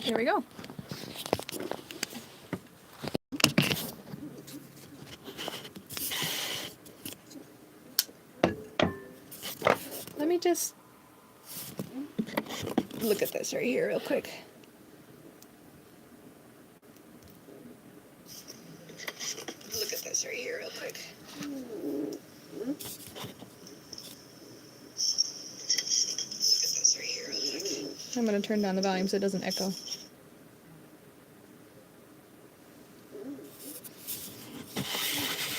Here we go. Let me just look at this right here real quick. Look at this right here real quick. I'm going to turn down the volume so it doesn't echo.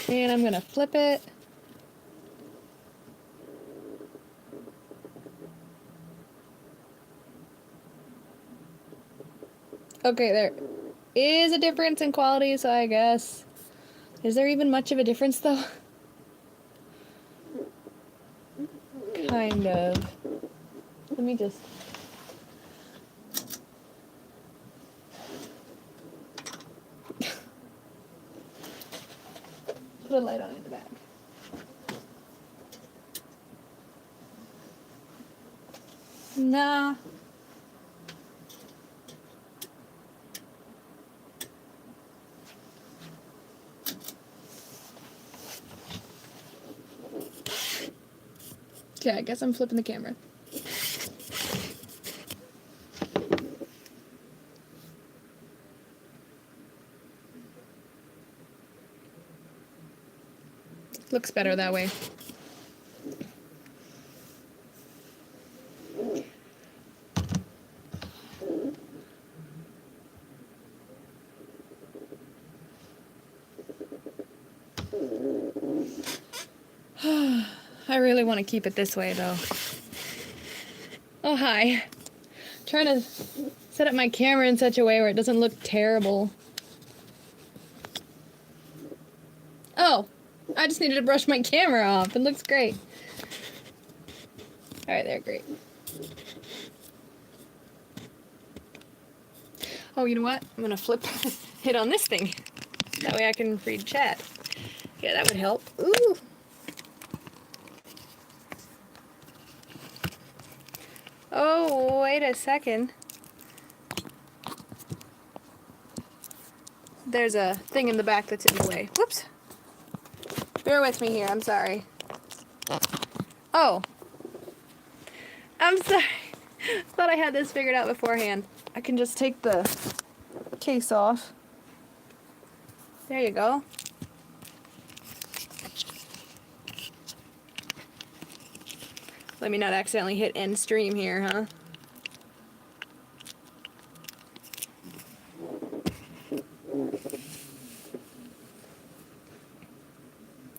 And I'm going to flip it. Okay, there is a difference in quality, so I guess. Is there even much of a difference, though? Kind of. Let me just... put a light on in the back. Nah. Okay, I guess I'm flipping the camera. Looks better that way. I really want to keep it this way, though. Oh, hi. Trying to set up my camera in such a way where it doesn't look terrible. Oh, I just needed to brush my camera off. It looks great. Alright, there, great. Oh, you know what? I'm gonna flip it on this thing. That way I can read chat. Yeah, that would help. Ooh! Oh, wait a second. There's a thing in the back that's in the way. Whoops. Bear with me here, I'm sorry. Oh. I'm sorry. Thought I had this figured out beforehand. I can just take the case off. There you go. Let me not accidentally hit end stream here, huh?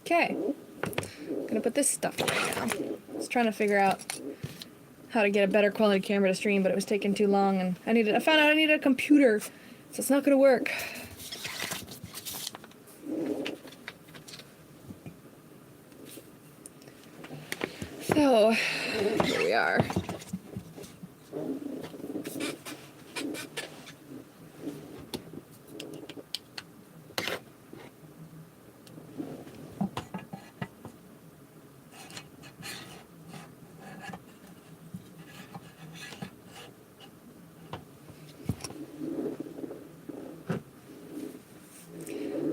Okay. I'm gonna put this stuff away now. I was trying to figure out how to get a better quality camera to stream, but it was taking too long, and I found out I needed a computer, so it's not gonna work. So, here we are.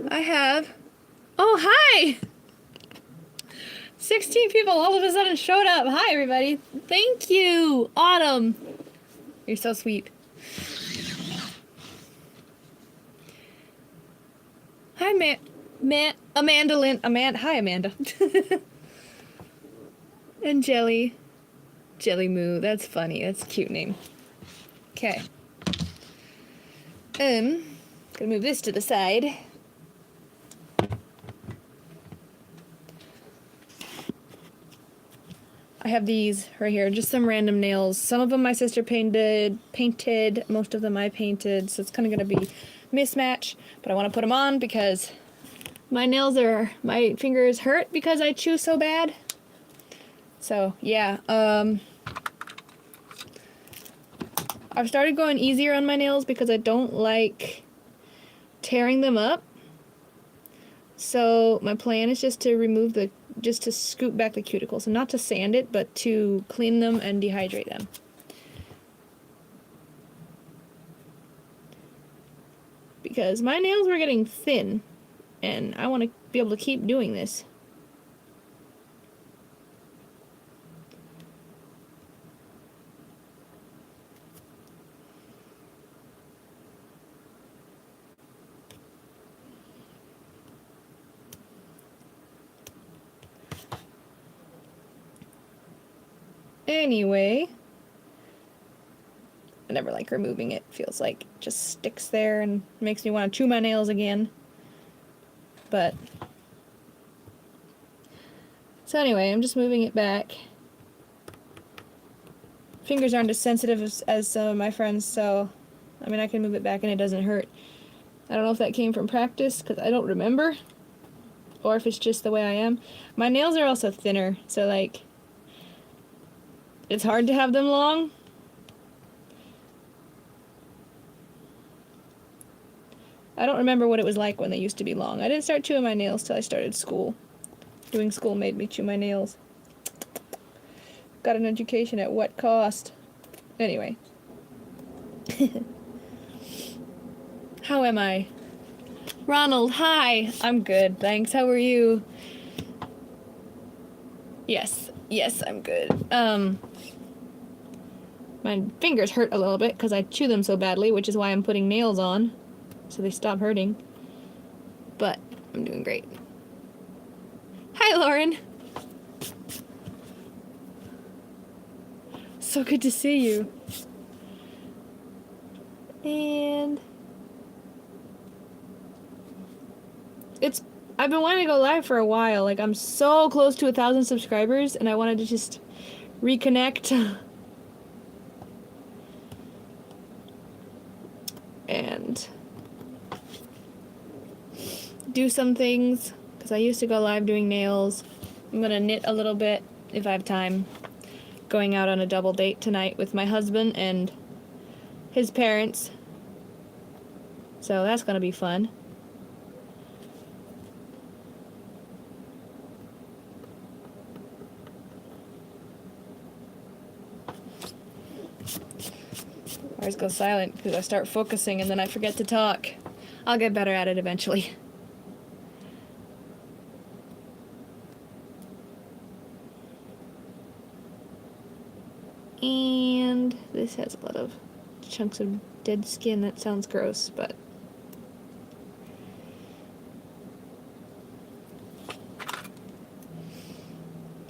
I have... Oh, hi! 16 people all of a sudden showed up. Hi, everybody. Thank you, Autumn. You're so sweet. Hi, Amanda Lynn. Hi, Amanda. And Jelly. Jelly Moo. That's funny. That's a cute name. Okay. Gonna move this to the side. I have these right here, just some random nails. Some of them my sister painted, most of them I painted, so it's kind of going to be mismatch, but I want to put them on because my fingers hurt because I chew so bad. So, yeah, I've started going easier on my nails because I don't like tearing them up. So, my plan is just to scoop back the cuticles, and not to sand it, but to clean them and dehydrate them. because my nails were getting thin, and I want to be able to keep doing this. Anyway, I never like removing it. Feels like it just sticks there and makes me want to chew my nails again. But so anyway, I'm just moving it back. Fingers aren't as sensitive as some of my friends, so I mean I can move it back and it doesn't hurt. I don't know if that came from practice because I don't remember, or if it's just the way I am. My nails are also thinner, so like it's hard to have them long. I don't remember what it was like when they used to be long. I didn't start chewing my nails till I started school. Doing school made me chew my nails. Got an education at what cost? Anyway. How am I? Ronald, hi! I'm good, thanks. How are you? Yes, I'm good. My fingers hurt a little bit because I chew them so badly, which is why I'm putting nails on, so they stop hurting. But I'm doing great. Hi, Lauren! So good to see you. And I've been wanting to go live for a while. Like, I'm so close to 1,000 subscribers, and I wanted to just reconnect. And do some things, because I used to go live doing nails. I'm gonna knit a little bit if I have time. Going out on a double date tonight with my husband and his parents. So that's gonna be fun. I always go silent because I start focusing and then I forget to talk. I'll get better at it eventually. And this has a lot of chunks of dead skin. That sounds gross, but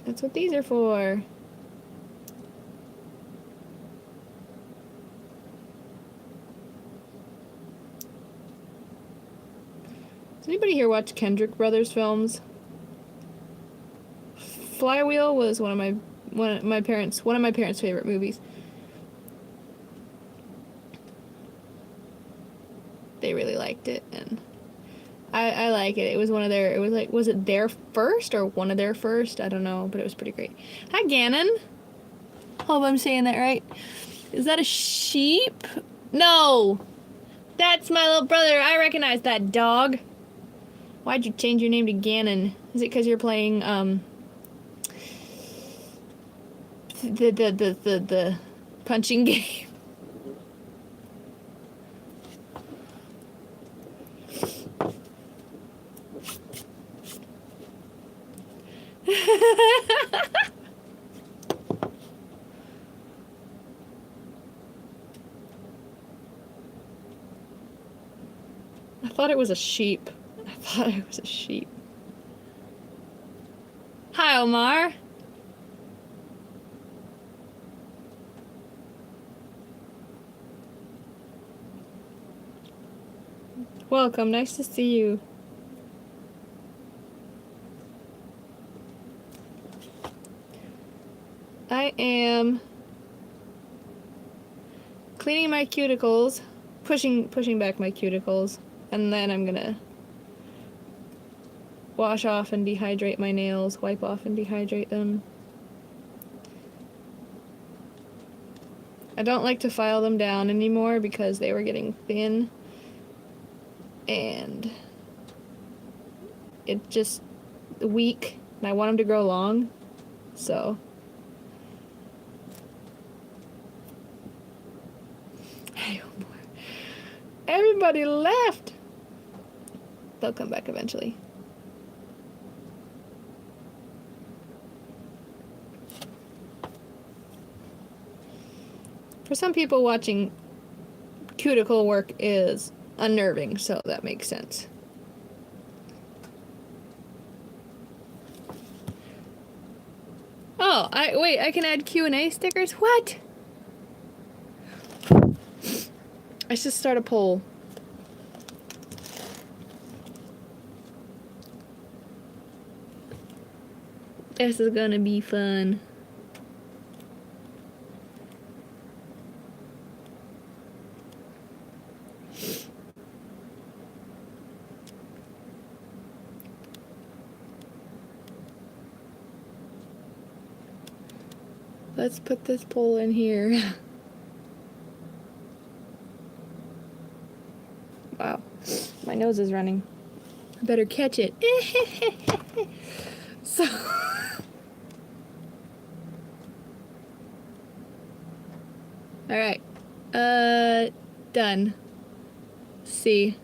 that's what these are for. Does anybody here watch Kendrick Brothers films? Flywheel was one of my parents' favorite movies. They really liked it, and I like it. It was one of their, it was like, was it their first or one of their first? I don't know, but it was pretty great. Hi, Gannon. Hope I'm saying that right. Is that a sheep? No! That's my little brother. I recognize that dog. Why'd you change your name to Gannon? Is it because you're playing, the punching game? I thought it was a sheep. I thought it was a sheep. Hi, Omar. Welcome, nice to see you. I am cleaning my cuticles, pushing back my cuticles, and then I'm gonna wash off and dehydrate my nails, wipe off and dehydrate them. I don't like to file them down anymore because they were getting thin, and it just weak, and I want them to grow long, so. Everybody left. They'll come back eventually. For some people, watching cuticle work is unnerving, so that makes sense. Oh, wait, I can add Q&A stickers? What? I should start a poll. This is gonna be fun. Let's put this poll in here. Wow, my nose is running. I better catch it. So, all right, done. See.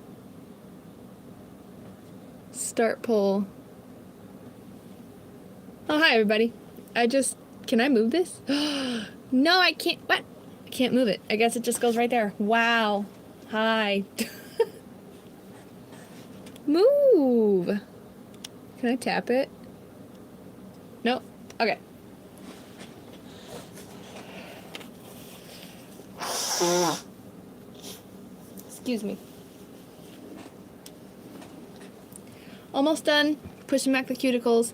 Start poll. Oh, hi everybody. Can I move this? No, I can't. What? I can't move it. I guess it just goes right there. Wow. Hi. Move. Can I tap it? No. Okay. Excuse me. Almost done. Pushing back the cuticles.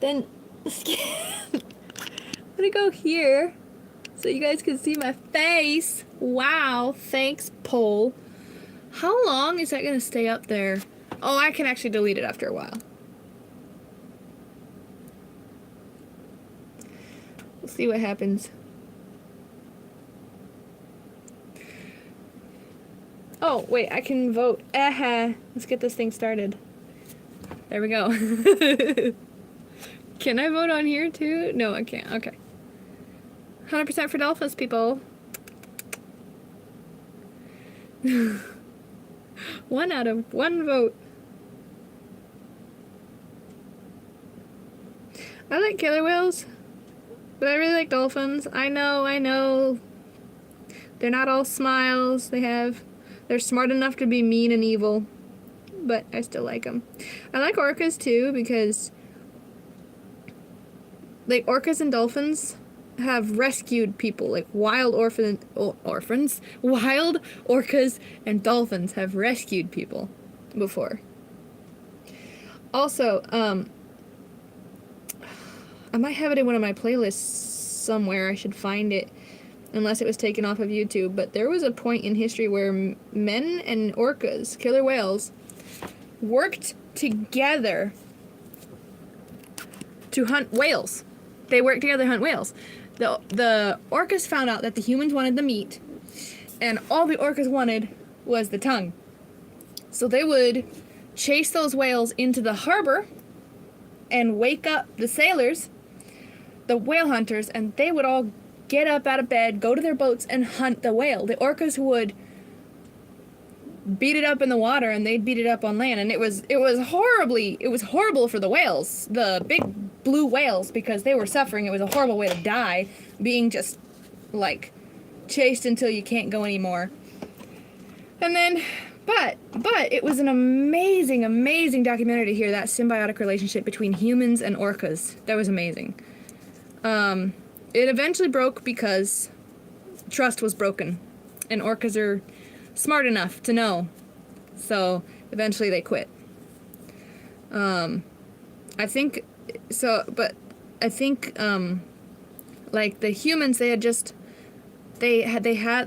Then the skin. I'm gonna go here so you guys can see my face. Wow. Thanks, poll. How long is that gonna stay up there? Oh, I can actually delete it after a while. We'll see what happens. Oh, wait, I can vote. Let's get this thing started. There we go. Can I vote on here too? No, I can't. Okay. 100% for dolphins, people. 1 out of 1 vote. I like killer whales, but I really like dolphins. I know. They're not all smiles. They're smart enough to be mean and evil, but I still like them. I like orcas too because, like, orcas and dolphins have rescued people. Like wild orphans, wild orcas and dolphins have rescued people before. Also, I might have it in one of my playlists somewhere. I should find it, unless it was taken off of YouTube. But there was a point in history where men and orcas, killer whales, worked together to hunt whales. They worked together to hunt whales. The orcas found out that the humans wanted the meat, and all the orcas wanted was the tongue. So they would chase those whales into the harbor and wake up the sailors, the whale hunters, and they would all get up out of bed, go to their boats, and hunt the whale. The orcas would beat it up in the water, and they'd beat it up on land, and it was horrible for the whales, the big blue whales, because they were suffering. It was a horrible way to die, being just like chased until you can't go anymore. And then, but it was an amazing documentary to hear that symbiotic relationship between humans and orcas. That was amazing. It eventually broke because trust was broken, and orcas are smart enough to know, so eventually they quit. I think like the humans, they had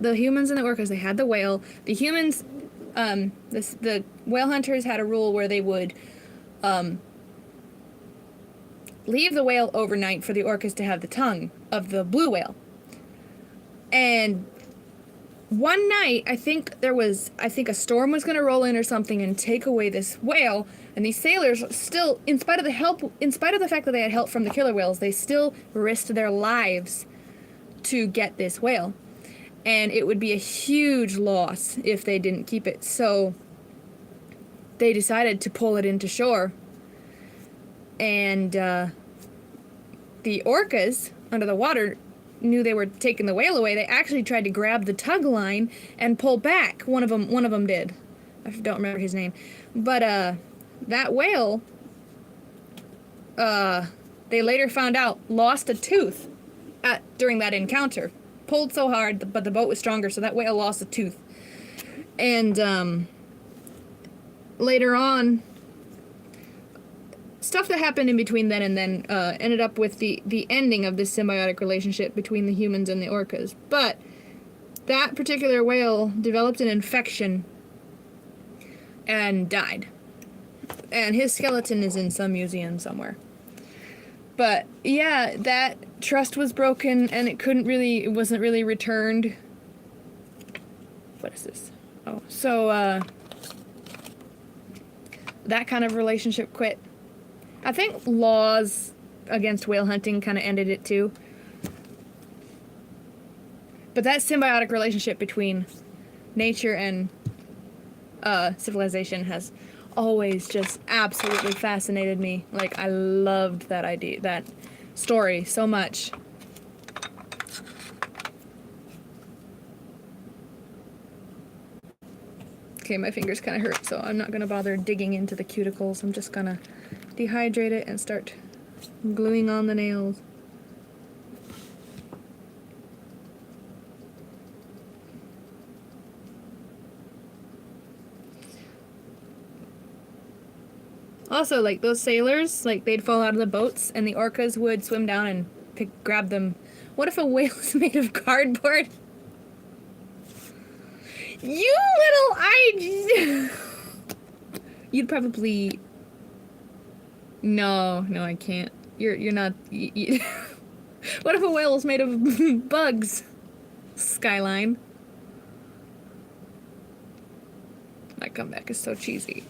the humans and the orcas, they had the whale. The humans, the whale hunters had a rule where they would leave the whale overnight for the orcas to have the tongue of the blue whale. And one night, I think a storm was going to roll in or something and take away this whale, and these sailors still, in spite of the fact that they had help from the killer whales, they still risked their lives to get this whale. and it would be a huge loss if they didn't keep it. So they decided to pull it into shore. And the orcas under the water knew they were taking the whale away. They actually tried to grab the tug line and pull back. One of them did. I don't remember his name. But that whale, they later found out, lost a tooth during that encounter. Pulled so hard, but the boat was stronger, so that whale lost a tooth. And later on, stuff that happened in between then and then ended up with the ending of this symbiotic relationship between the humans and the orcas. But that particular whale developed an infection and died. And his skeleton is in some museum somewhere. But yeah, that trust was broken and it wasn't really returned. What is this? Oh, so that kind of relationship quit. I think laws against whale hunting kind of ended it too. But that symbiotic relationship between nature and civilization has always just absolutely fascinated me. Like, I loved that idea, that story so much. Okay, my fingers kind of hurt, so I'm not going to bother digging into the cuticles. I'm just going to dehydrate it and start gluing on the nails. Also, like, those sailors, like, they'd fall out of the boats, and the orcas would swim down and grab them. What if a whale is made of cardboard? You little You'd probably... No, I can't. You're not... What if a whale is made of bugs? Skyline. My comeback is so cheesy.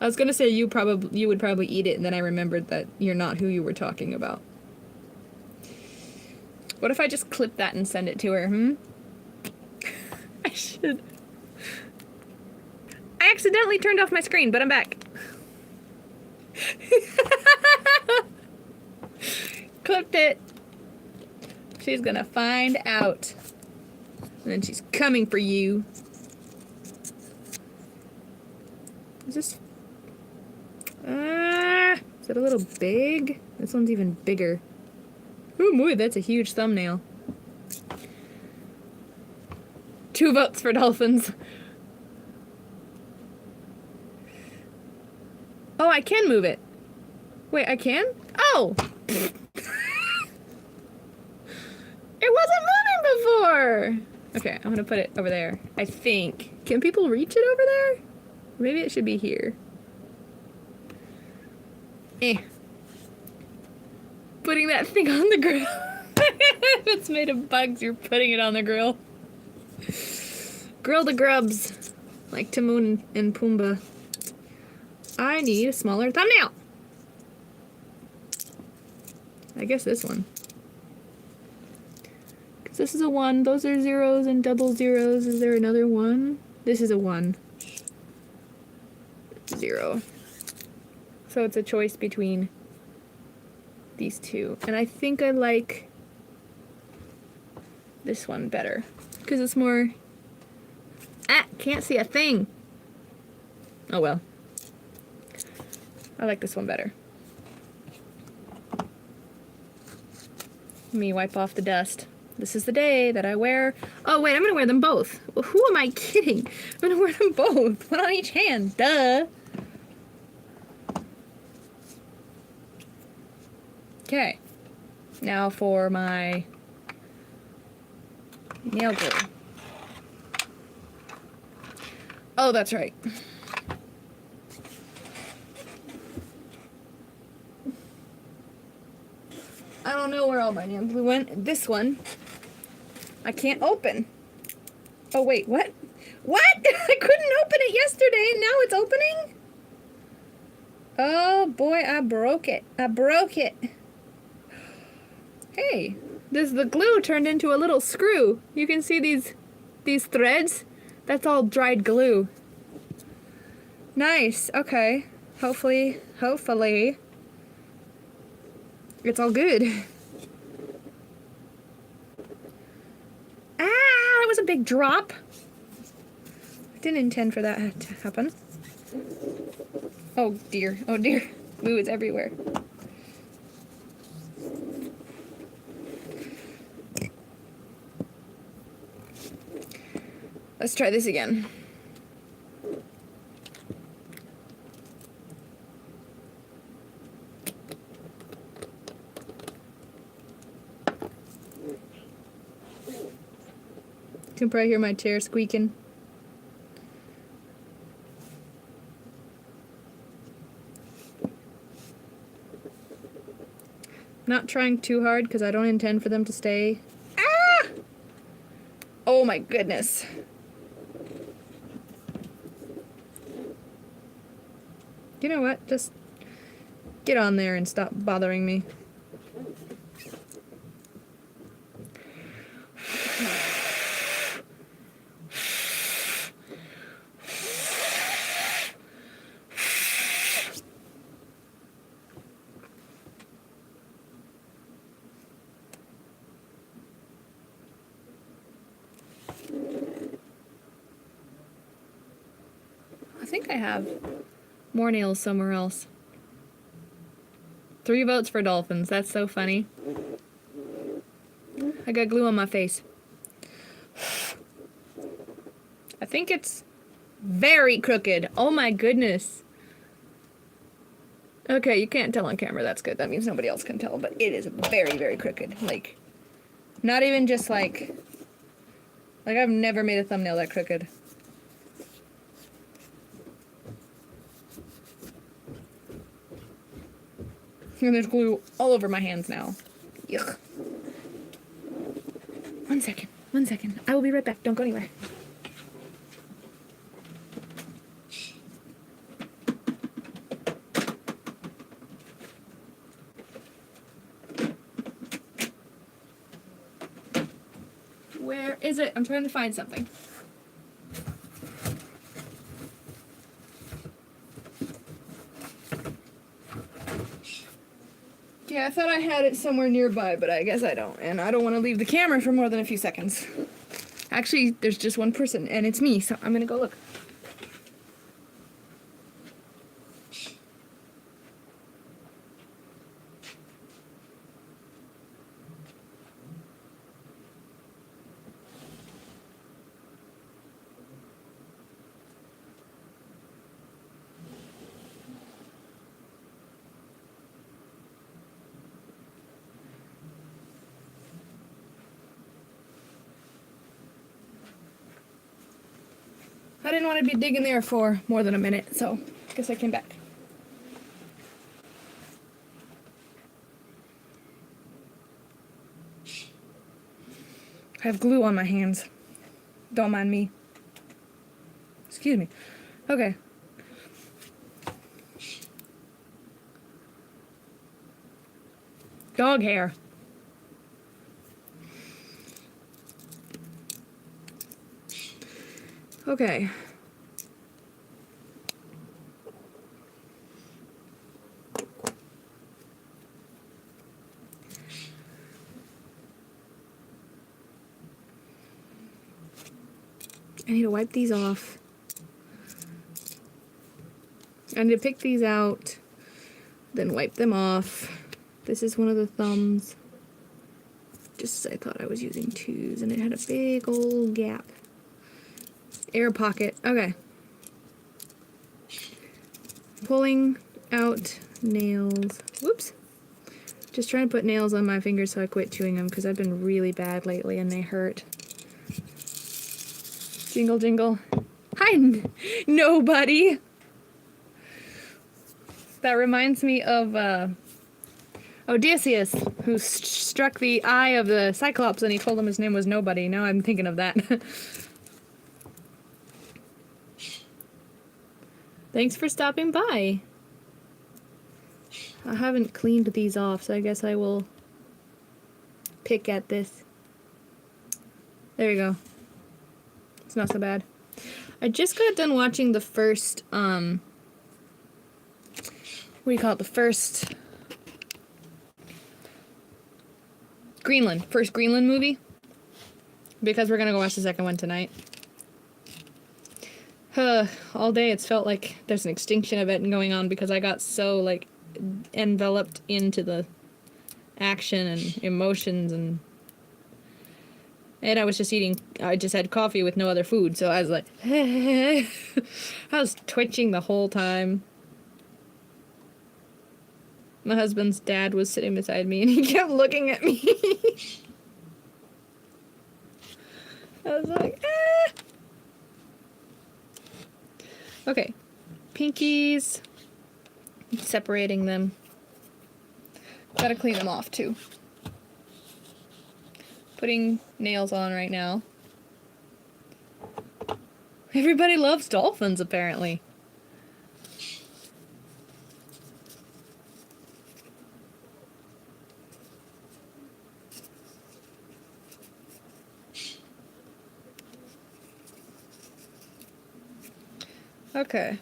I was gonna say you would probably eat it, and then I remembered that you're not who you were talking about. What if I just clip that and send it to her, I should. I accidentally turned off my screen, but I'm back. Clipped it. She's gonna find out. And then she's coming for you. Is this... is it a little big? This one's even bigger. Ooh, boy, that's a huge thumbnail. 2 votes for dolphins. Oh, I can move it. Wait, I can? Oh! It wasn't moving before! Okay, I'm gonna put it over there. I think. Can people reach it over there? Maybe it should be here. Putting that thing on the grill. If it's made of bugs, you're putting it on the grill. Grill the grubs. Like Timon and Pumbaa. I need a smaller thumbnail. I guess this one. Because this is a 1. Those are zeros and double zeros. Is there another 1? This is a 1. 0. So it's a choice between these 2. And I think I like this one better. Because it's more... can't see a thing. Oh well. I like this one better. Let me wipe off the dust. This is the day that I wear... Oh wait, I'm gonna wear them both. Well, who am I kidding? I'm gonna wear them both. One on each hand. Duh. Okay. Now for my nail glue. Oh, that's right. I don't know where all my nail glue went. This one, I can't open. Oh, wait, what? What? I couldn't open it yesterday, and now it's opening? Oh, boy, I broke it. I broke it. Hey, the glue turned into a little screw. You can see these threads. That's all dried glue. Nice. Okay. Hopefully it's all good. Ah, that was a big drop. I didn't intend for that to happen. Oh dear. Oh dear. Glue is everywhere. Let's try this again. You can probably hear my chair squeaking. Not trying too hard because I don't intend for them to stay. Ah! Oh my goodness. You know what? Just get on there and stop bothering me. I think I have more nails somewhere else. 3 votes for dolphins. That's so funny. I got glue on my face. I think it's very crooked. Oh my goodness. Okay, you can't tell on camera. That's good. That means nobody else can tell. But it is very, very crooked. Like, not even just like I've never made a thumbnail that crooked. And there's glue all over my hands now. Yuck. 1 second. 1 second. I will be right back. Don't go anywhere. Where is it? I'm trying to find something. Yeah, I thought I had it somewhere nearby, but I guess I don't. And I don't want to leave the camera for more than a few seconds. Actually, there's just one person, and it's me, so I'm gonna go look. I didn't want to be digging there for more than a minute, so I guess I came back. I have glue on my hands. Don't mind me. Excuse me. Okay. Dog hair. Okay. I need to wipe these off. I need to pick these out, then wipe them off. This is one of the thumbs. Just as I thought I was using 2s, and it had a big old gap. Air pocket. Okay. Pulling out nails. Whoops. Just trying to put nails on my fingers so I quit chewing them because I've been really bad lately and they hurt. Jingle, jingle. Hi, nobody. That reminds me of Odysseus, who struck the eye of the Cyclops and he told him his name was Nobody. Now I'm thinking of that. Thanks for stopping by. I haven't cleaned these off, so I guess I will pick at this. There you go. It's not so bad. I just got done watching the first, what do you call it? The first Greenland movie. Because we're gonna go watch the second one tonight. All day it's felt like there's an extinction event going on because I got so, like, enveloped into the action and emotions, and I was just I just had coffee with no other food, so I was like, I was twitching the whole time. My husband's dad was sitting beside me and he kept looking at me. I was like, ah. Okay, pinkies, separating them. Gotta clean them off too. Putting nails on right now. Everybody loves dolphins, apparently. Okay.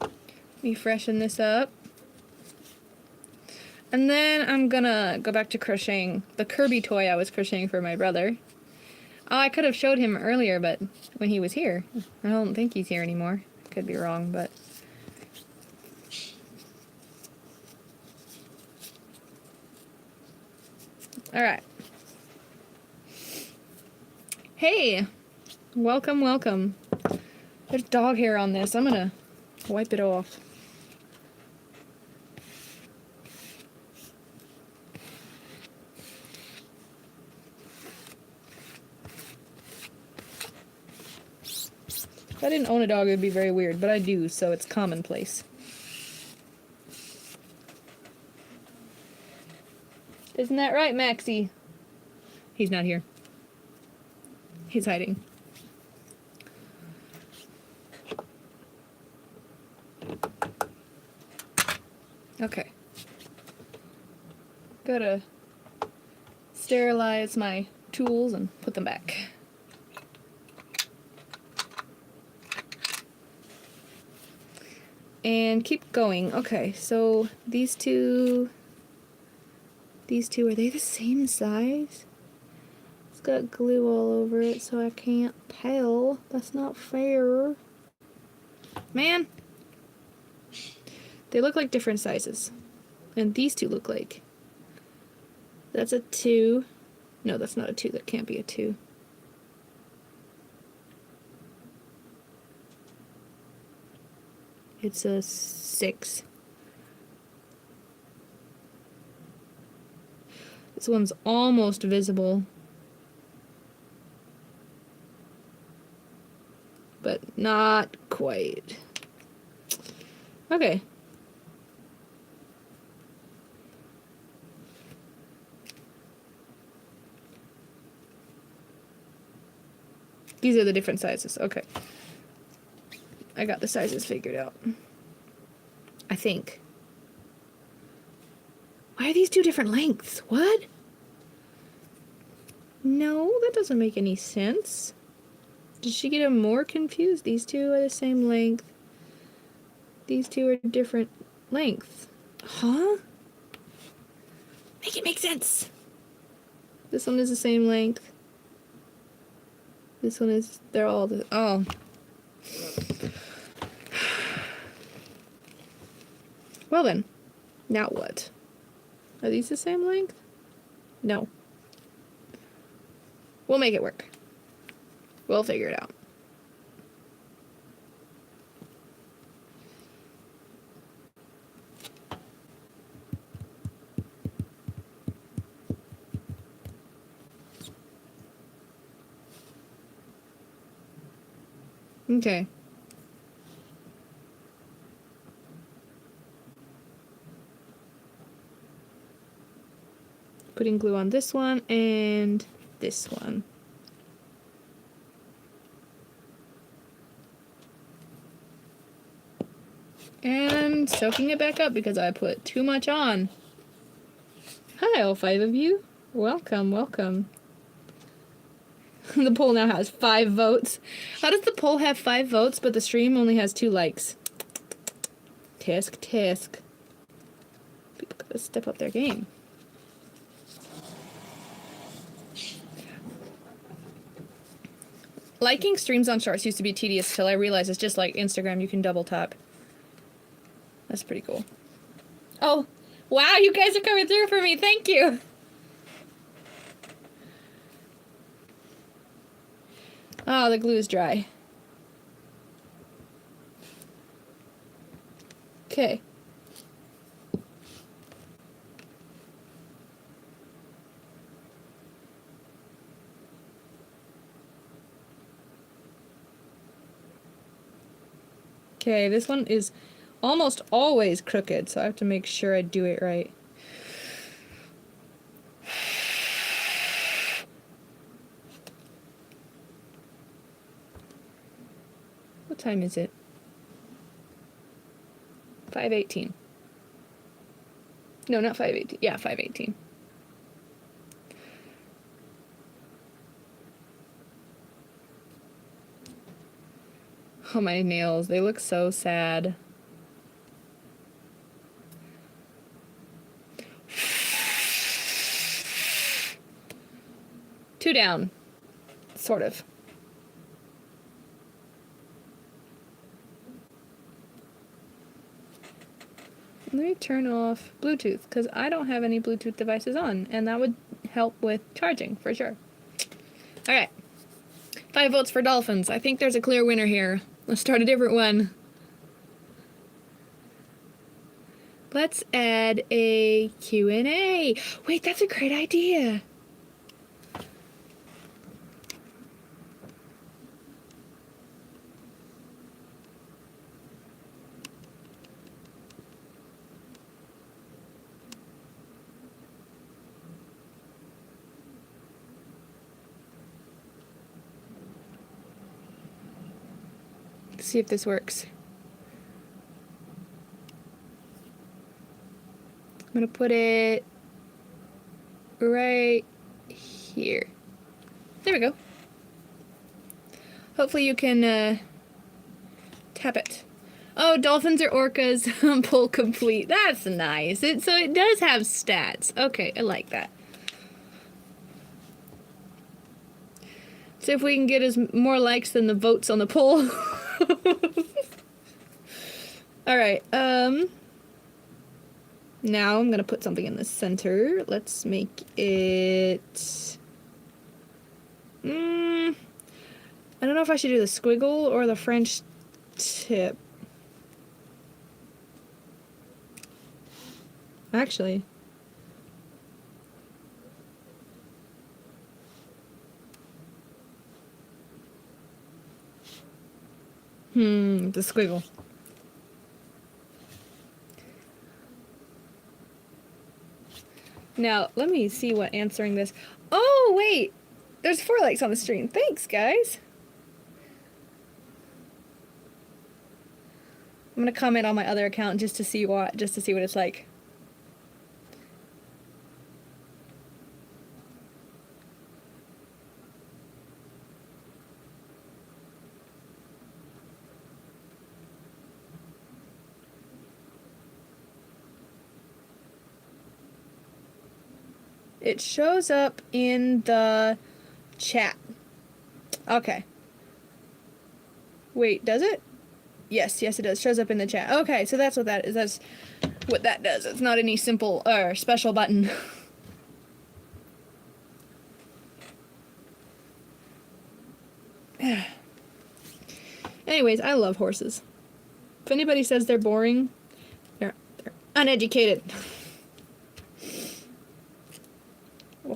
Let me freshen this up. And then I'm gonna go back to crocheting the Kirby toy I was crocheting for my brother. Oh, I could have showed him earlier, but when he was here. I don't think he's here anymore. Could be wrong, but... Alright. Hey! Welcome, welcome. There's dog hair on this. I'm gonna wipe it off. If I didn't own a dog, it would be very weird, but I do, so it's commonplace. Isn't that right, Maxie? He's not here. He's hiding. Okay. Gotta sterilize my tools and put them back. And keep going. Okay, so these two, are they the same size? It's got glue all over it, so I can't tell. That's not fair. Man! They look like different sizes. And these two look like... That's a 2. No, that's not a 2. That can't be a 2. It's a 6. This one's almost visible. But not quite. Okay. These are the different sizes. Okay. I got the sizes figured out. I think. Why are these two different lengths? What? No, that doesn't make any sense. Did she get them more confused? These two are the same length. These two are different lengths. Huh? Make it make sense. This one is the same length. This one is, they're all the, oh. Well then, now what? Are these the same length? No. We'll make it work. We'll figure it out. Okay. Putting glue on this one and this one. And mind soaking it back up because I put too much on. Hi, all 5 of you. Welcome, welcome. The poll now has 5 votes. How does the poll have 5 votes, but the stream only has 2 likes? Tisk, tisk. People gotta step up their game. Liking streams on shorts used to be tedious till I realized it's just like Instagram, you can double tap. That's pretty cool. Oh, wow, you guys are coming through for me, thank you! Oh, the glue is dry. Okay. Okay, this one is almost always crooked, so I have to make sure I do it right. What time is it? 5:18. No, not 5:18. Yeah, 5:18. Oh, my nails. They look so sad. Two down. Sort of. Let me turn off Bluetooth, because I don't have any Bluetooth devices on, and that would help with charging, for sure. Alright. 5 votes for dolphins. I think there's a clear winner here. Let's start a different one. Let's add a Q&A. Wait, that's a great idea. Let's see if this works. I'm gonna put it right here. There we go. Hopefully you can tap it. Oh, dolphins or orcas, pull complete. That's nice. So it does have stats. Okay, I like that. So if we can get more likes than the votes on the poll. Alright, now I'm gonna put something in the center. Let's make it... I don't know if I should do the squiggle or the French tip. Actually... the squiggle. Now, let me see what answering this... Oh, wait! There's 4 likes on the stream. Thanks, guys! I'm gonna comment on my other account just to see what it's like. It shows up in the chat. Okay. Wait, does it? Yes, it does. Shows up in the chat. Okay, so that's what that is. That's what that does. It's not any simple or special button. Anyways, I love horses. If anybody says they're boring, they're uneducated. I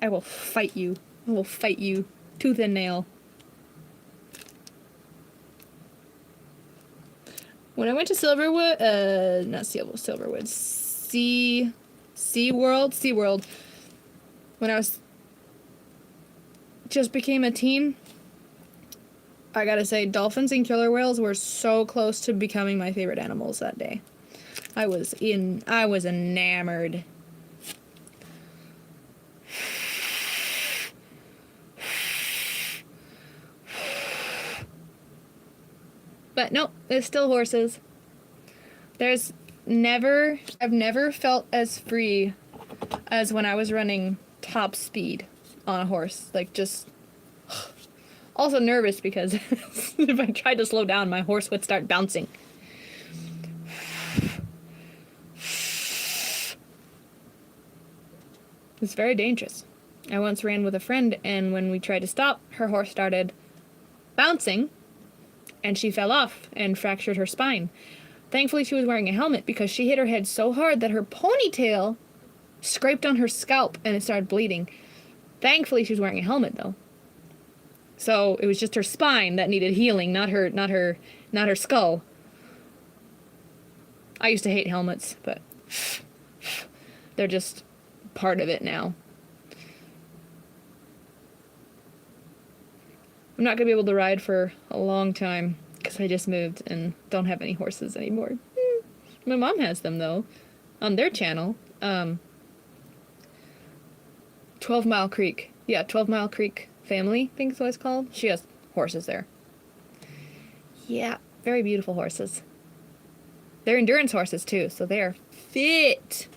will fight you. I will fight you tooth and nail. When I went to Silverwood, not Silverwood, SeaWorld, when I just became a teen, I gotta say, dolphins and killer whales were so close to becoming my favorite animals that day. I was enamored. But nope, it's still horses. I've never felt as free as when I was running top speed on a horse. Like, just... Also nervous because if I tried to slow down, my horse would start bouncing. It's very dangerous. I once ran with a friend, and when we tried to stop, her horse started bouncing, and she fell off and fractured her spine. Thankfully, she was wearing a helmet because she hit her head so hard that her ponytail scraped on her scalp and it started bleeding. Thankfully, she was wearing a helmet, though. So it was just her spine that needed healing, not her skull. I used to hate helmets, but they're just part of it now. I'm not gonna be able to ride for a long time because I just moved and don't have any horses anymore. My mom has them though, on their channel. 12 Mile Creek. Yeah, 12 Mile Creek Family, I think is what it's called. She has horses there. Yeah, very beautiful horses. They're endurance horses too, so they're fit.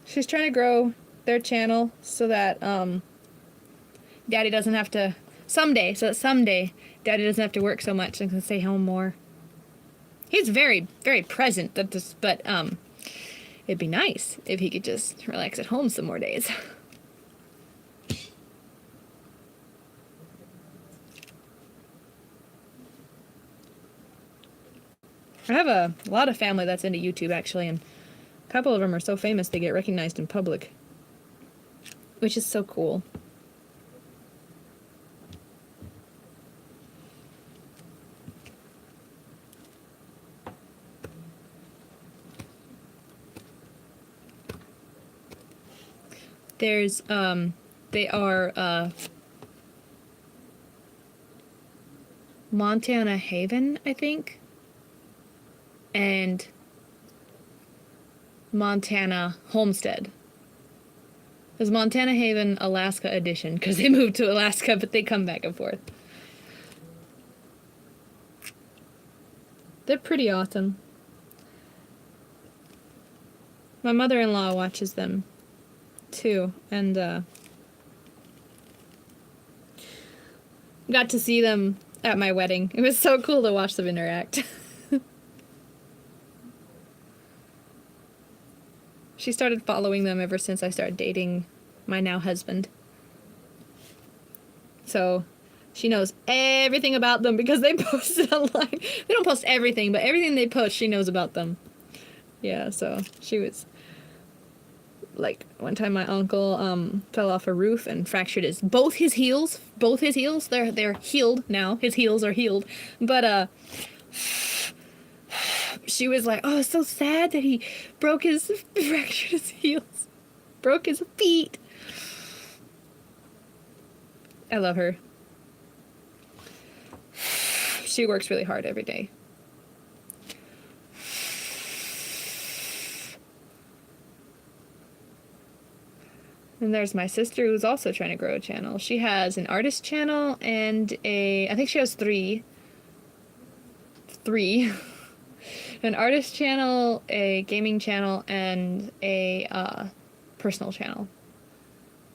She's trying to grow their channel so that Daddy doesn't have to someday Daddy doesn't have to work so much and can stay home more. He's very, very present at this, but it'd be nice if he could just relax at home some more days. I have a lot of family that's into YouTube, actually, and a couple of them are so famous they get recognized in public, which is so cool. There's, they are, Montana Haven, I think, and Montana Homestead. There's Montana Haven Alaska edition, because they moved to Alaska, but they come back and forth. They're pretty awesome. My mother-in-law watches them too, and got to see them at my wedding. It was so cool to watch them interact. She started following them ever since I started dating my now husband. So she knows everything about them because they post it online. They don't post everything, but everything they post, she knows about them. Yeah, so she was... Like, one time my uncle fell off a roof and fractured both his heels. They're healed now. His heels are healed. But she was like, "Oh, it's so sad that he fractured his heels. Broke his feet." I love her. She works really hard every day. And there's my sister who's also trying to grow a channel. She has an artist channel and I think she has three. An artist channel, a gaming channel, and a personal channel.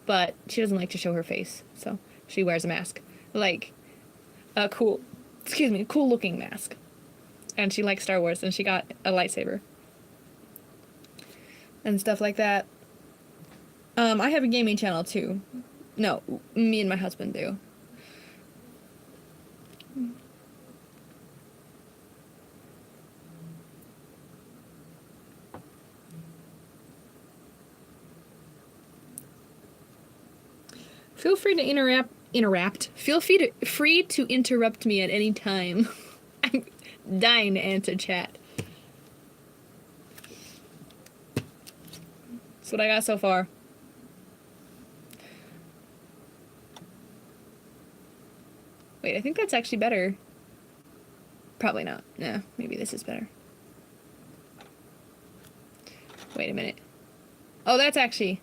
But she doesn't like to show her face, so she wears a mask. Like, a cool looking mask. And she likes Star Wars, and she got a lightsaber. And stuff like that. I have a gaming channel too. No, me and my husband do. Feel free to interrupt. Feel free to interrupt me at any time. I'm dying to answer chat. That's what I got so far. Wait, I think that's actually better. Probably not. No, maybe this is better. Wait a minute. Oh, that's actually...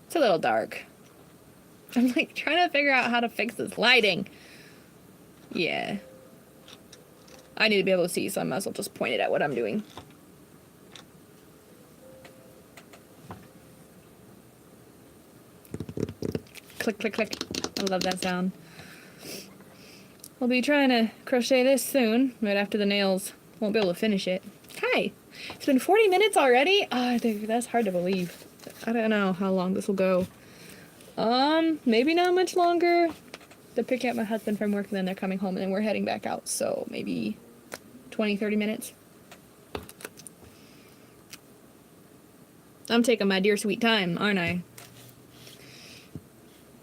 It's a little dark. I'm like trying to figure out how to fix this lighting. Yeah. I need to be able to see, so I might as well just point it at what I'm doing. Click, click, click. I love that sound. We'll be trying to crochet this soon, right after the nails. Won't be able to finish it. Hi! It's been 40 minutes already? Oh, I think that's hard to believe. I don't know how long this will go. Maybe not much longer. They're picking up my husband from work and then they're coming home and then we're heading back out, so maybe 20, 30 minutes. I'm taking my dear sweet time, aren't I?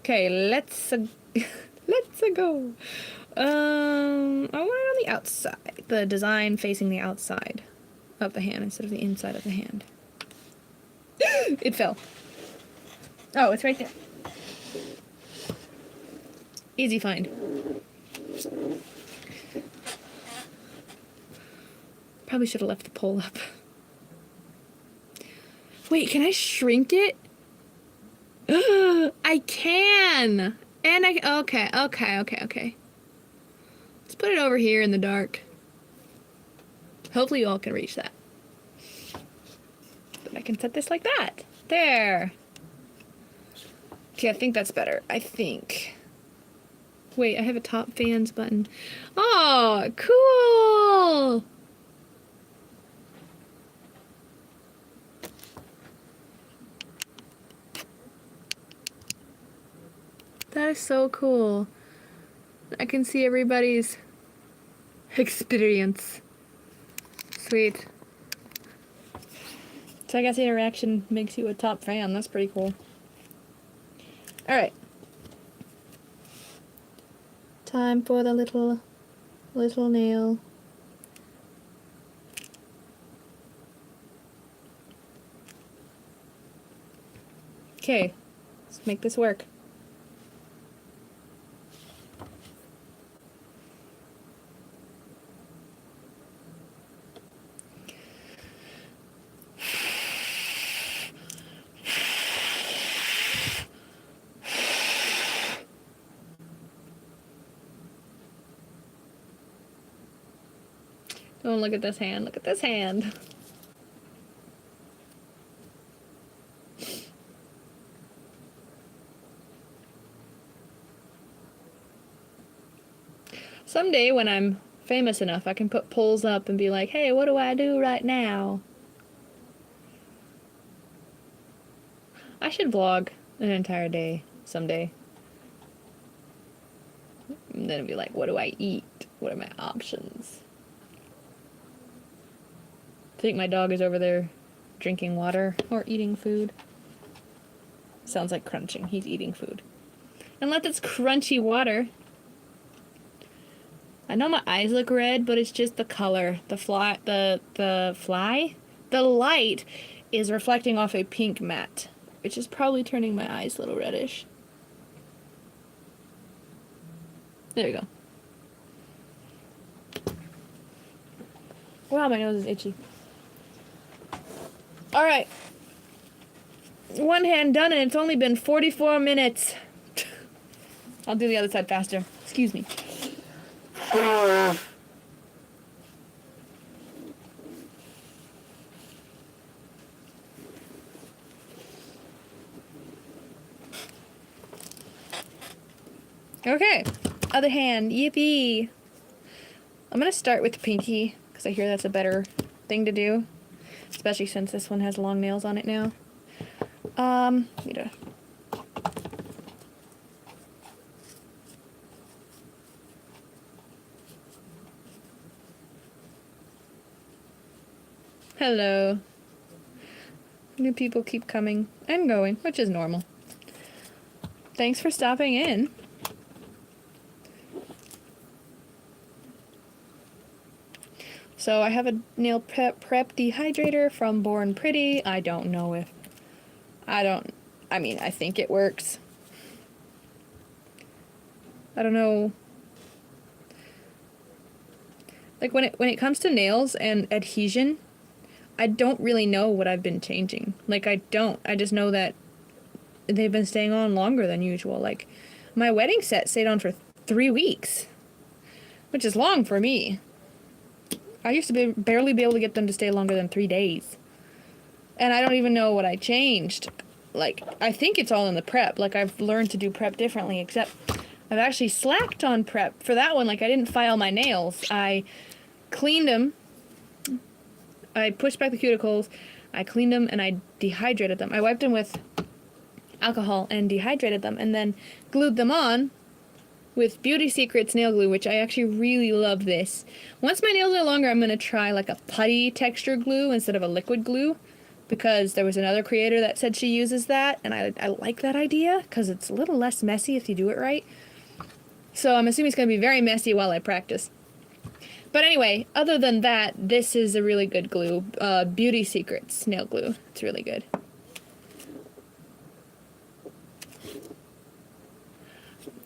Okay, let's go. I want it on the outside. The design facing the outside of the hand instead of the inside of the hand. It fell. Oh, it's right there. Easy find. Probably should have left the pole up. Wait, can I shrink it? I can! And okay. Let's put it over here in the dark. Hopefully you all can reach that. Then I can set this like that. There. Okay, I think that's better. I think. Wait, I have a top fans button. Oh, cool! That is so cool. I can see everybody's experience. Sweet. So I guess the interaction makes you a top fan. That's pretty cool. Alright. Time for the little nail. Okay. Let's make this work. Don't look at this hand. Look at this hand. Someday when I'm famous enough, I can put polls up and be like, hey, what do I do right now? I should vlog an entire day someday. And then it'd be like, what do I eat? What are my options? I think my dog is over there drinking water or eating food. Sounds like crunching. He's eating food. Unless it's crunchy water. I know my eyes look red, but it's just the color. The light is reflecting off a pink mat, which is probably turning my eyes a little reddish. There we go. Wow, my nose is itchy. Alright. One hand done and it's only been 44 minutes. I'll do the other side faster. Excuse me. Okay. Other hand. Yippee. I'm gonna start with the pinky because I hear that's a better thing to do. Especially since this one has long nails on it now. Hello. New people keep coming and going, which is normal. Thanks for stopping in. So I have a nail prep dehydrator from Born Pretty. I think it works. I don't know. Like, when it comes to nails and adhesion, I don't really know what I've been changing. Like, I don't. I just know that they've been staying on longer than usual. Like, my wedding set stayed on for 3 weeks, which is long for me. I used to barely be able to get them to stay longer than 3 days. And I don't even know what I changed. Like, I think it's all in the prep. Like, I've learned to do prep differently, except I've actually slacked on prep. For that one, like, I didn't file my nails. I cleaned them. I pushed back the cuticles. I cleaned them, and I dehydrated them. I wiped them with alcohol and dehydrated them, and then glued them on with Beauty Secrets nail glue, which I actually really love this. Once my nails are longer, I'm going to try, like, a putty texture glue instead of a liquid glue, because there was another creator that said she uses that, and I like that idea, because it's a little less messy if you do it right. So I'm assuming it's going to be very messy while I practice. But anyway, other than that, this is a really good glue. Beauty Secrets nail glue. It's really good.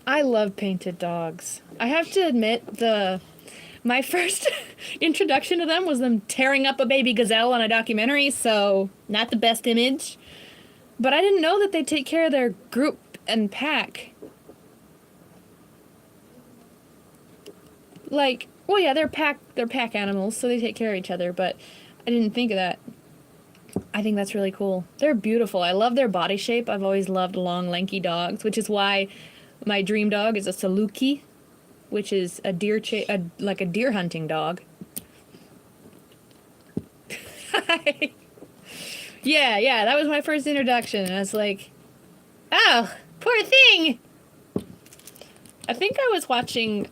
I love painted dogs. I have to admit, my first introduction to them was them tearing up a baby gazelle on a documentary, so not the best image. But I didn't know that they take care of their group and pack. Like, well, yeah, they're pack animals, so they take care of each other, but I didn't think of that. I think that's really cool. They're beautiful. I love their body shape. I've always loved long, lanky dogs, which is why my dream dog is a Saluki, which is a like a deer hunting dog. Yeah, that was my first introduction, and I was like, oh, poor thing! I think I was watching,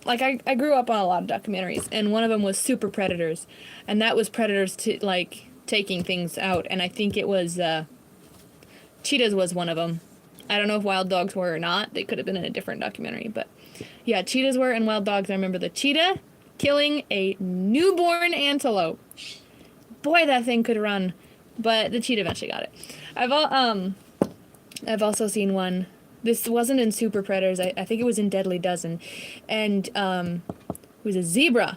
like, I grew up on a lot of documentaries, and one of them was Super Predators, and that was predators taking things out, and I think it was, cheetahs was one of them. I don't know if wild dogs were or not. They could have been in a different documentary, but yeah, cheetahs were, and wild dogs. I remember the cheetah killing a newborn antelope. Boy, that thing could run, but the cheetah eventually got it. I've also seen one. This wasn't in Super Predators. I think it was in Deadly Dozen, and it was a zebra.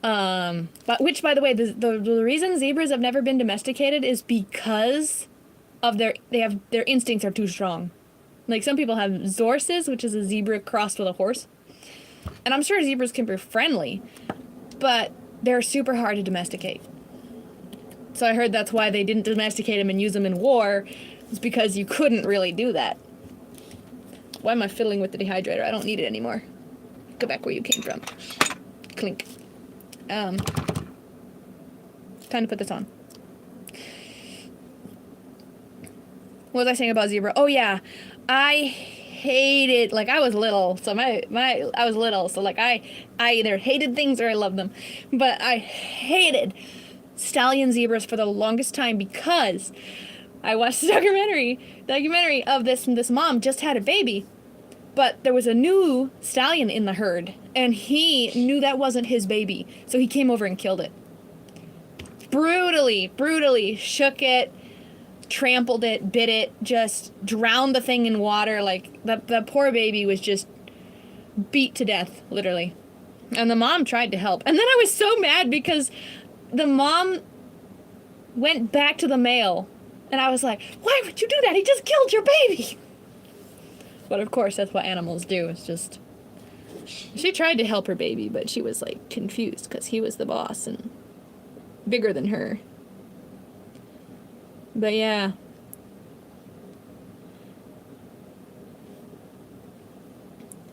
But which, by the way, the reason zebras have never been domesticated is because of their instincts are too strong. Like, some people have zorses, which is a zebra crossed with a horse. And I'm sure zebras can be friendly, but they're super hard to domesticate. So I heard that's why they didn't domesticate them and use them in war, is because you couldn't really do that. Why am I fiddling with the dehydrator? I don't need it anymore. Go back where you came from. Clink. Time to put this on. What was I saying about zebra? Oh yeah, I hated, like, I was little, so I was little, so like I either hated things or I loved them, but I hated stallion zebras for the longest time because I watched the documentary of this mom just had a baby, but there was a new stallion in the herd, and he knew that wasn't his baby, so he came over and killed it. Brutally shook it, trampled it, bit it, just drowned the thing in water. Like, the poor baby was just beat to death, literally. And the mom tried to help. And then I was so mad because the mom went back to the male. And I was like, why would you do that? He just killed your baby. But of course, that's what animals do. It's just, she tried to help her baby, but she was, like, confused because he was the boss and bigger than her. But yeah.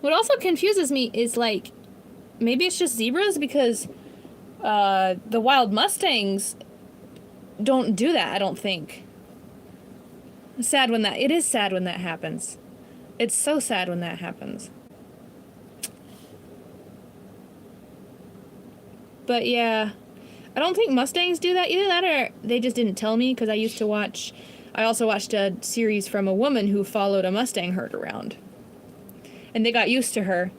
What also confuses me is, like, maybe it's just zebras because the wild mustangs don't do that, I don't think. It is sad when that happens. It's so sad when that happens. But yeah. I don't think mustangs do that. Either that or they just didn't tell me, because I also watched a series from a woman who followed a Mustang herd around. And they got used to her.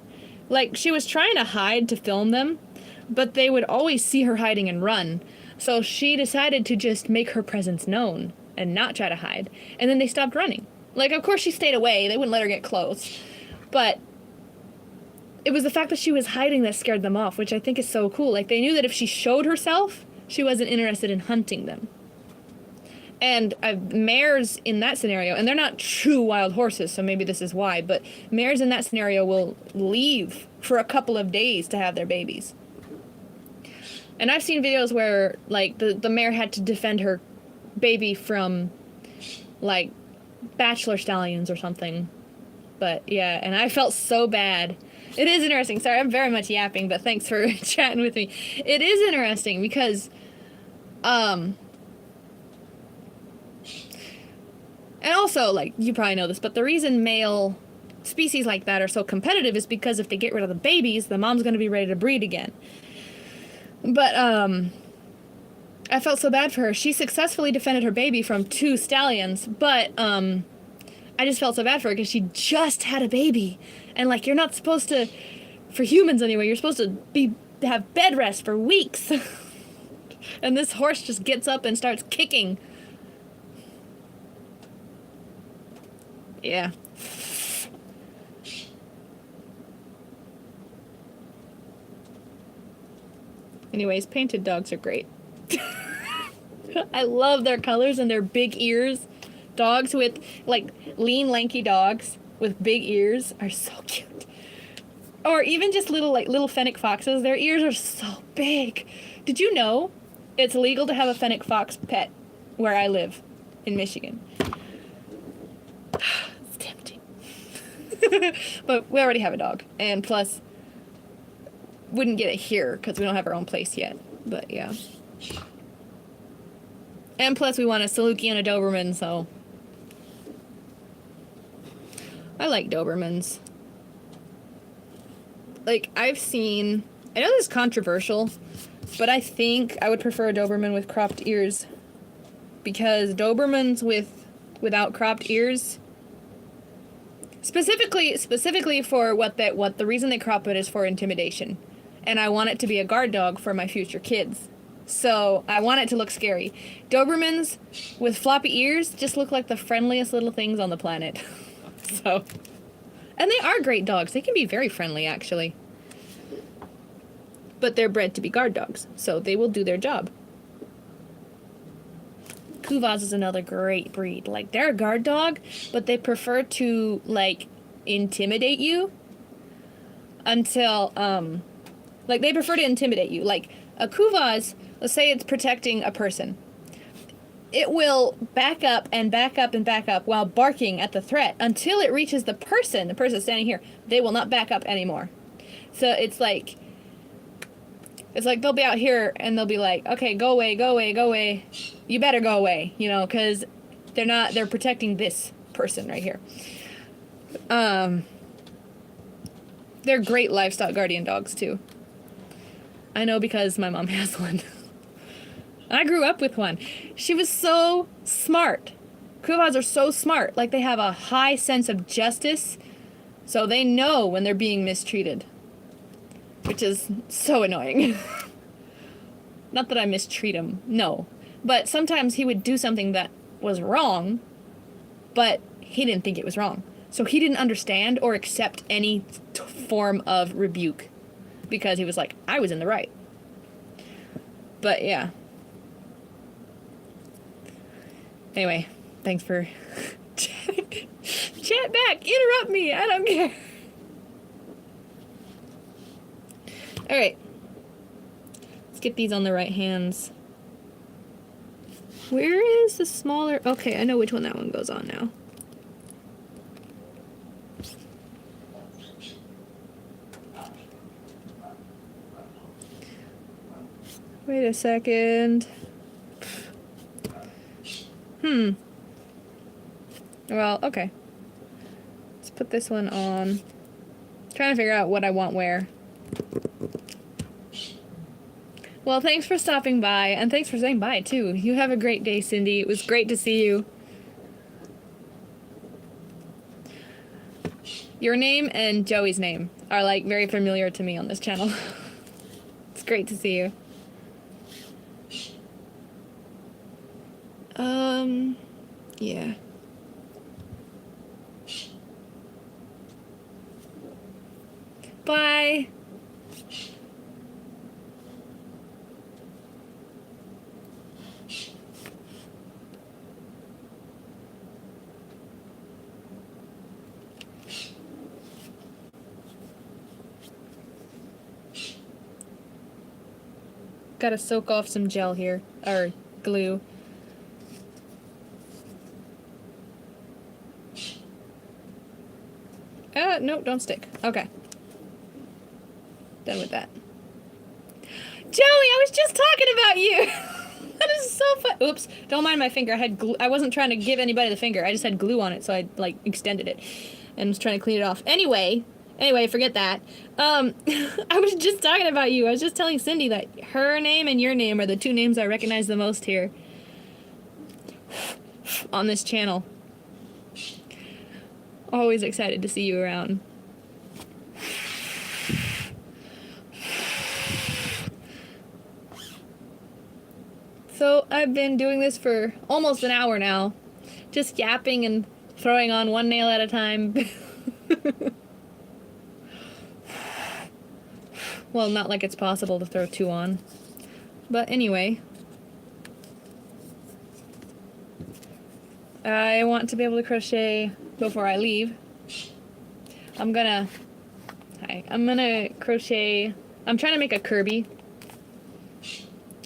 Like, she was trying to hide to film them, but they would always see her hiding and run. So she decided to just make her presence known and not try to hide. And then they stopped running. Like, of course she stayed away. They wouldn't let her get close. But it was the fact that she was hiding that scared them off, which I think is so cool. Like, they knew that if she showed herself, she wasn't interested in hunting them. And mares in that scenario, and they're not true wild horses, so maybe this is why, but mares in that scenario will leave for a couple of days to have their babies. And I've seen videos where, like, the mare had to defend her baby from, like, bachelor stallions or something. But, yeah, and I felt so bad. It is interesting. Sorry, I'm very much yapping, but thanks for chatting with me. It is interesting because, and also, like, you probably know this, but the reason male species like that are so competitive is because if they get rid of the babies, the mom's going to be ready to breed again. But, I felt so bad for her. She successfully defended her baby from 2 stallions, but, I just felt so bad for her because she just had a baby. And, like, you're not supposed to, for humans anyway, you're supposed to have bed rest for weeks. And this horse just gets up and starts kicking. Yeah. Anyways, painted dogs are great. I love their colors and their big ears. Dogs with, like, lean, lanky dogs with big ears are so cute. Or even just little fennec foxes. Their ears are so big. Did you know it's legal to have a fennec fox pet where I live in Michigan? It's tempting. But we already have a dog. And plus, wouldn't get it here because we don't have our own place yet. But yeah. And plus we want a Saluki and a Doberman, so I like Dobermans. Like, I've seen, I know this is controversial, but I think I would prefer a Doberman with cropped ears. Because Dobermans without cropped ears, specifically for what the reason they crop it is for intimidation. And I want it to be a guard dog for my future kids. So I want it to look scary. Dobermans with floppy ears just look like the friendliest little things on the planet. So, and they are great dogs. They can be very friendly, actually. But they're bred to be guard dogs, so they will do their job. Kuvaz is another great breed. Like, they're a guard dog, but they prefer to, like, intimidate you until, like, they prefer to intimidate you. Like, a Kuvaz, let's say it's protecting a person. It will back up and back up and back up while barking at the threat until it reaches the person standing here. They will not back up anymore. So it's like they'll be out here and they'll be like, okay, go away, go away, go away. You better go away, you know, because they're protecting this person right here. They're great livestock guardian dogs too. I know because my mom has one. I grew up with one. She was so smart. Kuvaz are so smart. Like, they have a high sense of justice, so they know when they're being mistreated. Which is so annoying. Not that I mistreat him, no. But sometimes he would do something that was wrong, but he didn't think it was wrong. So he didn't understand or accept any form of rebuke. Because he was like, I was in the right. But yeah. Anyway, thanks for chatting. Chat back. Interrupt me. I don't care. Alright. Let's get these on the right hands. Where is the smaller... Okay, I know which one that one goes on now. Wait a second. Well, okay. Let's put this one on. Trying to figure out what I want where. Well, thanks for stopping by, and thanks for saying bye, too. You have a great day, Cindy. It was great to see you. Your name and Joey's name are, like, very familiar to me on this channel. It's great to see you. Yeah. Bye. Gotta soak off some gel here, or glue. Nope, don't stick. Okay. Done with that. Joey, I was just talking about you! That is so fun. Oops, don't mind my finger. I had glue. I wasn't trying to give anybody the finger. I just had glue on it, so I, like, extended it. And was trying to clean it off. Anyway, forget that. I was just talking about you. I was just telling Cindy that her name and your name are the two names I recognize the most here. On this channel. Always excited to see you around. So I've been doing this for almost an hour now. Just yapping and throwing on one nail at a time. Well, not like it's possible to throw two on. But anyway. I want to be able to crochet before I leave. I'm gonna crochet. I'm trying to make a Kirby.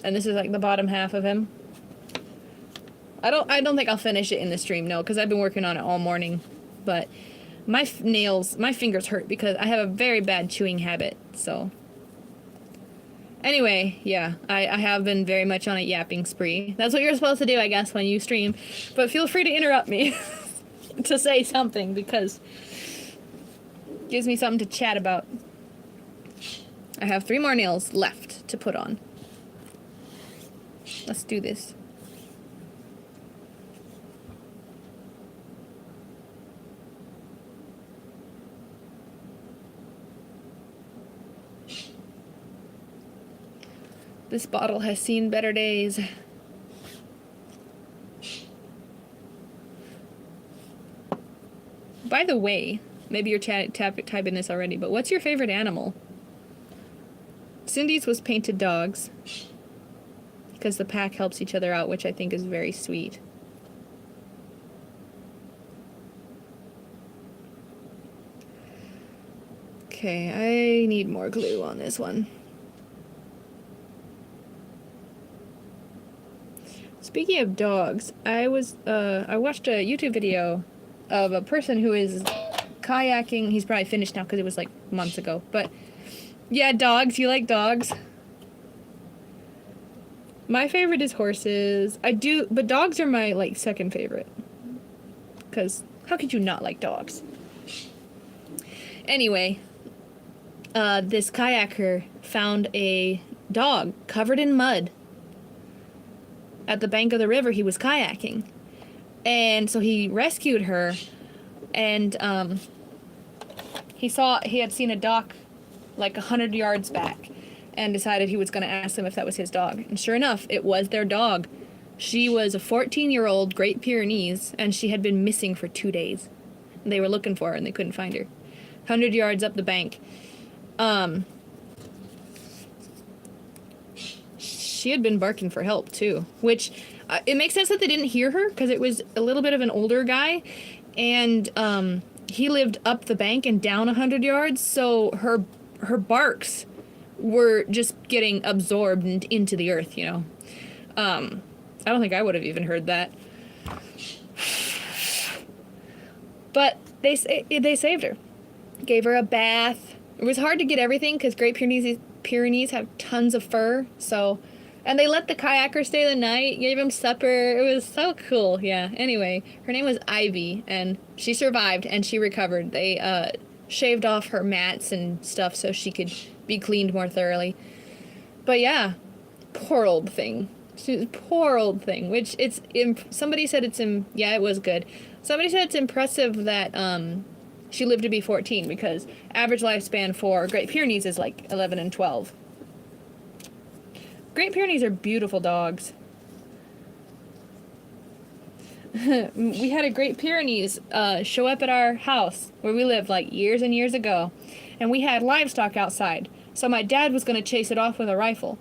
And this is like the bottom half of him. I don't think I'll finish it in the stream, no, because I've been working on it all morning. But my fingers hurt because I have a very bad chewing habit, so. Anyway, yeah, I have been very much on a yapping spree. That's what you're supposed to do, I guess, when you stream. But feel free to interrupt me to say something, because it gives me something to chat about. I have 3 more nails left to put on. Let's do this. This bottle has seen better days. By the way, maybe you're typing this already, but what's your favorite animal? Cindy's was painted dogs. Because the pack helps each other out, which I think is very sweet. Okay, I need more glue on this one. Speaking of dogs, I watched a YouTube video of a person who is kayaking. He's probably finished now because it was like months ago. But yeah, dogs. You like dogs? My favorite is horses. But dogs are my, like, second favorite. Because how could you not like dogs? Anyway, this kayaker found a dog covered in mud at the bank of the river he was kayaking. And so he rescued her, and he had seen a dock like 100 yards back, and decided he was going to ask them if that was his dog. And sure enough, it was their dog. She was a 14-year-old Great Pyrenees, and she had been missing for 2 days. They were looking for her, and they couldn't find her. 100 yards up the bank. She had been barking for help, too. Which, it makes sense that they didn't hear her, because it was a little bit of an older guy. And he lived up the bank and down 100 yards, so her barks were just getting absorbed into the earth, you know. I don't think I would have even heard that. But they saved her. Gave her a bath. It was hard to get everything because Great Pyrenees have tons of fur, so. And they let the kayaker stay the night, gave him supper. It was so cool, yeah. Anyway, her name was Ivy, and she survived, and she recovered. They shaved off her mats and stuff so she could be cleaned more thoroughly. But yeah, poor old thing. Poor old thing, which somebody said yeah, it was good. Somebody said it's impressive that she lived to be 14, because average lifespan for Great Pyrenees is like 11 and 12. Great Pyrenees are beautiful dogs. We had a Great Pyrenees show up at our house where we lived like years and years ago. and we had livestock outside, so my dad was going to chase it off with a rifle.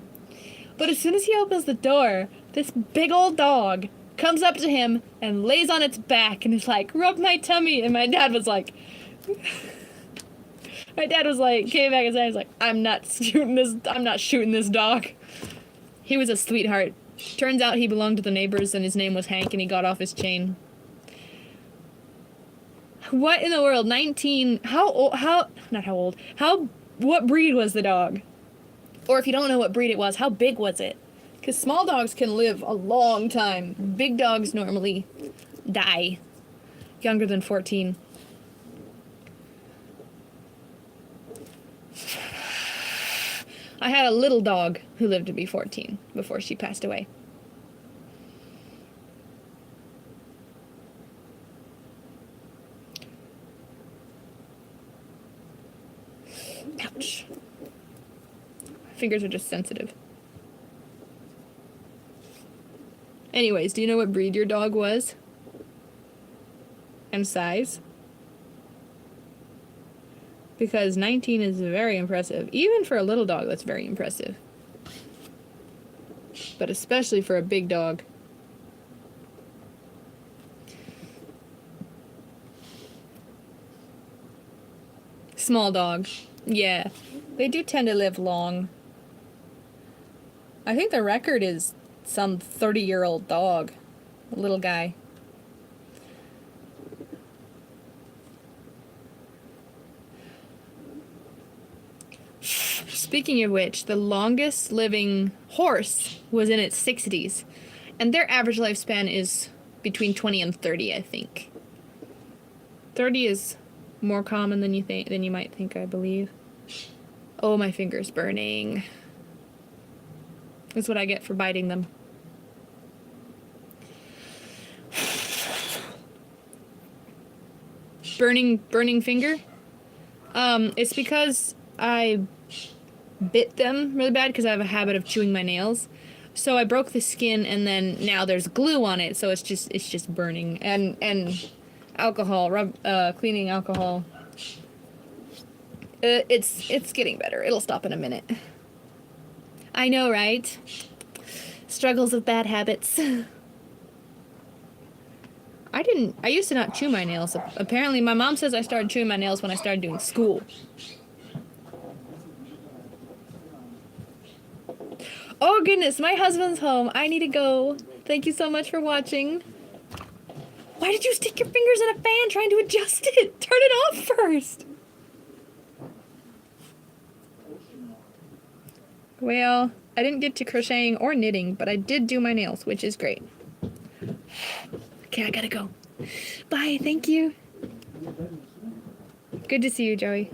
But as soon as he opens the door, this big old dog comes up to him and lays on its back and is like, rub my tummy. And my dad was like, came back and said, like, I'm not shooting this dog. He was a sweetheart. Turns out he belonged to the neighbors and his name was Hank and he got off his chain. What in the world? 19, what breed was the dog? Or if you don't know what breed it was, how big was it? Because small dogs can live a long time. Big dogs normally die younger than 14. I had a little dog who lived to be 14 before she passed away. Ouch. My fingers are just sensitive. Anyways, do you know what breed your dog was? And size? Because 19 is very impressive. Even for a little dog, that's very impressive. But especially for a big dog. Small dog. Yeah. They do tend to live long. I think the record is some 30-year-old dog. A little guy. Speaking of which, the longest living horse was in its 60s. And their average lifespan is between 20 and 30, I think. 30 is more common than you might think, I believe. Oh, my finger's burning. That's what I get for biting them. Burning finger? It's because I bit them really bad because I have a habit of chewing my nails. So I broke the skin and then now there's glue on it, so it's just burning. And alcohol, cleaning alcohol. It's getting better. It'll stop in a minute. I know, right? Struggles of bad habits. I used to not chew my nails. Apparently my mom says I started chewing my nails when I started doing school. Oh goodness, my husband's home. I need to go. Thank you so much for watching. Why did you stick your fingers in a fan trying to adjust it? Turn it off first. Well, I didn't get to crocheting or knitting, but I did do my nails, which is great. Okay, I gotta go. Bye, thank you. Good to see you, Joey.